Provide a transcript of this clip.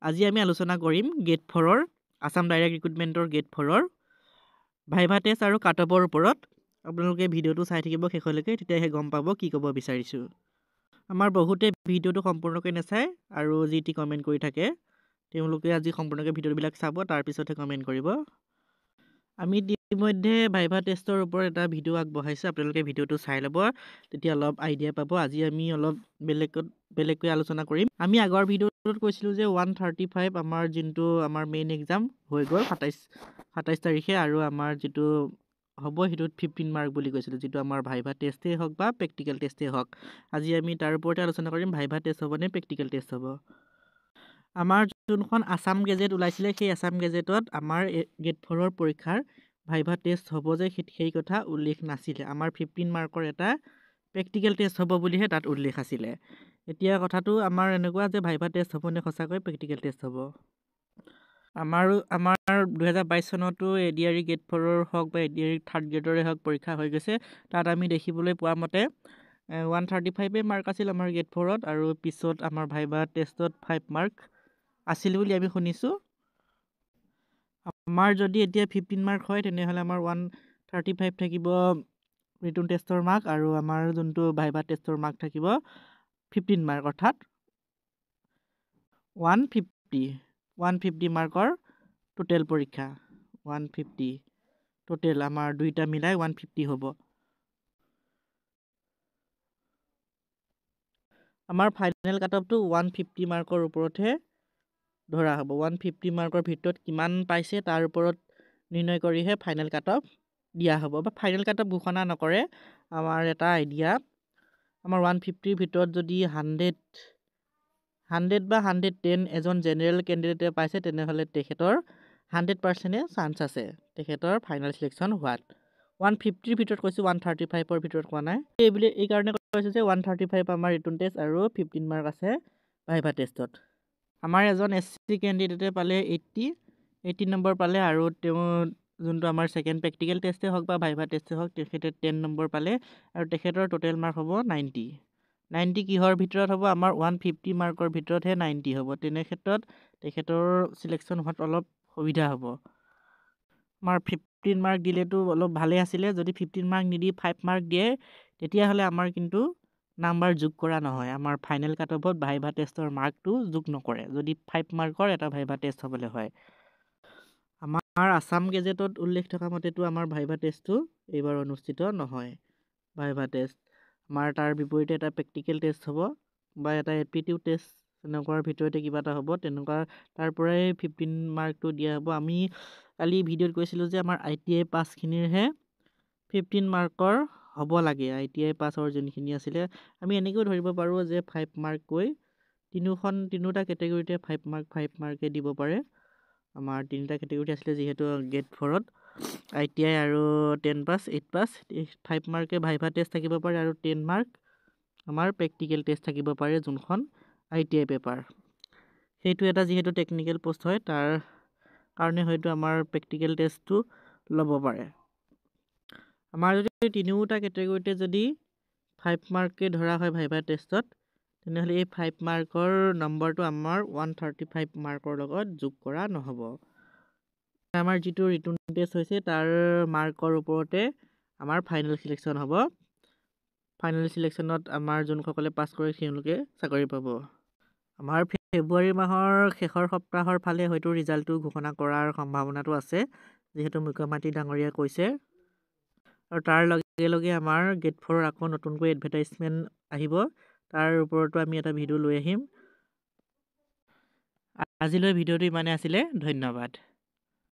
আজি আমি আলোচনা কৰিম গেট 4ৰ আসাম ডাইৰেক্ট ৰিক্ৰুটমেণ্টৰ গেট 4ৰ ভাইভা টেষ্ট আৰু কাটঅফৰ ওপৰত। আপোনালোকে ভিডিঅ'টো চাই থাকিব শেষলৈকে, তেতিয়াহে গম পাব কি ক'ব বিচাৰিছোঁ। আমাৰ বহুতে ভিডিঅ'টো সম্পূৰ্ণকৈ নাচায় আৰু যি টি কমেণ্ট কৰি থাকে। তেওঁলোকে আজি সম্পূৰ্ণকৈ ভিডিঅ'বিলাক চাব, তাৰপিছতহে কমেণ্ট কৰিব। আমি ইতিমধ্যে ভাইভা টেষ্টৰ ওপৰত এটা ভিডিঅ' আগবঢ়াইছোঁ। আপোনালোকে ভিডিঅ'টো চাই ল'ব, তেতিয়া অলপ আইডিয়া পাব। আজি আমি অলপ বেলেগকৈ আলোচনা কৰিম। আমি আগৰ ভিডিঅ'টোত কৈছিলোঁ যে 135 আমাৰ যোনটো আমাৰ মেইন এক্সাম হৈ গ'ল 27 তাৰিখে, আৰু আমাৰ যিটো হ'ব সেইটোত 15 মাৰ্ক বুলি কৈছিলোঁ, যিটো আমাৰ ভাইভা টেষ্টেই হওক বা প্ৰেক্টিকেল টেষ্টেই হওক। আজি আমি তাৰ ওপৰতে আলোচনা কৰিম, ভাইভা টেষ্ট হ'ব নে প্ৰেক্টিকেল টেষ্ট হ'ব। আমাৰ যোনখন আসাম গেজেট ওলাইছিলে, সেই আসাম গেজেটত আমাৰ গেট 4ৰ পৰীক্ষাৰ ভাইভা টেষ্ট হ'ব যে সেই কথা উল্লেখ নাছিলে। আমাৰ 15 মাৰ্কৰ এটা প্ৰেক্টিকেল টেষ্ট হ'ব বুলিহে তাত উল্লেখ আছিলে। এতিয়া কথাটো আমাৰ এনেকুৱা যে ভাইভা টেষ্ট হ'ব নে সঁচাকৈ প্ৰেক্টিকেল টেষ্ট হ'ব। আমাৰ 2022 চনতো ADRE গেট 4ৰ হওক বা ADRE থাৰ্ড গ্ৰেডৰে হওক পৰীক্ষা হৈ গৈছে। তাত আমি দেখিবলৈ পোৱা মতে 135 মাৰ্ক আছিল আমাৰ গেট 4ত, আৰু পিছত আমাৰ ভাইভা টেষ্টত 5 মাৰ্ক আছিল বুলি আমি শুনিছোঁ। আমাৰ যদি এতিয়া 15 মাৰ্ক হয়, তেনেহ'লে আমাৰ 135 থাকিব ৰিটন টেষ্টৰ মাৰ্ক, আৰু আমাৰ যোনটো ভাইভা টেষ্টৰ মাৰ্ক থাকিব 15 মাৰ্ক, অৰ্থাৎ 150 মাৰ্কৰ টোটেল পৰীক্ষা। 150 টোটেল আমাৰ দুইটা মিলাই 150 হ'ব। আমাৰ ফাইনেল কাট অফটো 150 মাৰ্কৰ ওপৰতহে ধৰা হ'ব। 150 মাৰ্কৰ ভিতৰত কিমান পাইছে তাৰ ওপৰত নিৰ্ণয় কৰিহে ফাইনেল কাট অফ দিয়া হ'ব, বা ফাইনেল কাট অফ ঘোষণা নকৰে। আমাৰ এটা আইডিয়া, আমাৰ 150ৰ ভিতৰত যদি 100 বা 110 এজন জেনেৰেল কেণ্ডিডেটে পাইছে, তেনেহ'লে তেখেতৰ 100% চান্স আছে তেখেতৰ ফাইনেল চিলেকশ্যন হোৱাত। 150ৰ ভিতৰত কৈছোঁ, 135ৰ ভিতৰত কোৱা নাই। এই কাৰণে কৈছোঁ যে 135 আমাৰ ৰিটন টেষ্ট আৰু 15 মাৰ্ক আছে ভাইভা টেষ্টত। আমাৰ এজন SC কেণ্ডিডেটে পালে 80 নম্বৰ পালে, আৰু তেওঁ যোনটো আমাৰ ছেকেণ্ড প্ৰেক্টিকেল টেষ্টেই হওক বা ভাইভা টেষ্টেই হওক, তেখেতে 10 নম্বৰ পালে, আৰু তেখেতৰ টোটেল মাৰ্ক হ'ব 90 কিহৰ ভিতৰত হ'ব, আমাৰ 150 মাৰ্কৰ ভিতৰতহে 90 হ'ব। তেনে ক্ষেত্ৰত তেখেতৰ চিলেকশ্যন হোৱাত অলপ সুবিধা হ'ব। আমাৰ 15 মাৰ্ক দিলেতো অলপ ভালেই আছিলে। যদি 15 মাৰ্ক নিদি 5 মাৰ্ক দিয়ে, তেতিয়াহ'লে আমাৰ কিন্তু নাম্বাৰ যোগ কৰা নহয়। আমাৰ ফাইনেল কাট অফত ভাইভা টেষ্টৰ মাৰ্কটো যোগ নকৰে, যদি 5 মাৰ্কৰ এটা ভাইভা টেষ্ট হ'বলৈ হয়। আমাৰ আসাম গেজেটত উল্লেখ থকা মতেতো আমাৰ ভাইভা টেষ্টটো এইবাৰ অনুষ্ঠিত নহয়। ভাইভা টেষ্ট আমাৰ তাৰ বিপৰীতে এটা প্ৰেক্টিকেল টেষ্ট হ'ব, বা এটা এপটিটিউড টেষ্ট, তেনেকুৱাৰ ভিতৰতে কিবা এটা হ'ব। তেনেকুৱা তাৰ পৰাই 15 মাৰ্কটো দিয়া হ'ব। আমি কালি ভিডিঅ'ত কৈছিলোঁ যে আমাৰ ITI পাছখিনিৰহে 15 মাৰ্কৰ হ'ব লাগে। ITI পাছৰ যোনখিনি আছিলে, আমি এনেকৈও ধৰিব পাৰোঁ যে 5 মাৰ্ককৈ তিনিওটা কেটেগৰীতে 5 মাৰ্কে দিব পাৰে। আমাৰ তিনিটা কেটেগৰী আছিলে যিহেতু গেট 4ত, ITI আৰু 10 পাছ 8 পাছ, 5 মাৰ্কে ভাইভা টেষ্ট থাকিব পাৰে, আৰু 10 মাৰ্ক আমাৰ প্ৰেক্টিকেল টেষ্ট থাকিব পাৰে, যোনখন ITI পেপাৰ। সেইটো এটা যিহেতু টেকনিকেল পষ্ট হয়, তাৰ কাৰণে হয়তো আমাৰ প্ৰেক্টিকেল টেষ্টটো ল'ব পাৰে। আমাৰ যদি তিনিওটা কেটেগৰীতে যদি 5 মাৰ্কে ধৰা হয় ভাইভা টেষ্টত, তেনেহ'লে এই 5 মাৰ্কৰ নম্বৰটো আমাৰ 135 মাৰ্কৰ লগত যোগ কৰা নহ'ব। আমাৰ যিটো ৰিটন টেষ্ট হৈছে, তাৰ মাৰ্কৰ ওপৰতে আমাৰ ফাইনেল চিলেকশ্যন হ'ব। ফাইনেল চিলেকশ্যনত আমাৰ যোনসকলে পাছ কৰে তেওঁলোকে চাকৰি পাব। আমাৰ ফেব্ৰুৱাৰী মাহৰ শেষৰ সপ্তাহৰ ফালে হয়তো ৰিজাল্টটো ঘোষণা কৰাৰ সম্ভাৱনাটো আছে, যিহেতু মুখ্যমন্ত্ৰী ডাঙৰীয়াই কৈছে। আৰু তাৰ লগে লগে আমাৰ গেট 4ৰ আকৌ নতুনকৈ এডভাৰটাইজমেণ্ট আহিব, তাৰ ওপৰতো আমি এটা ভিডিঅ' লৈ আহিম। আজিলৈ ভিডিঅ'টো ইমানে আছিলে, ধন্যবাদ।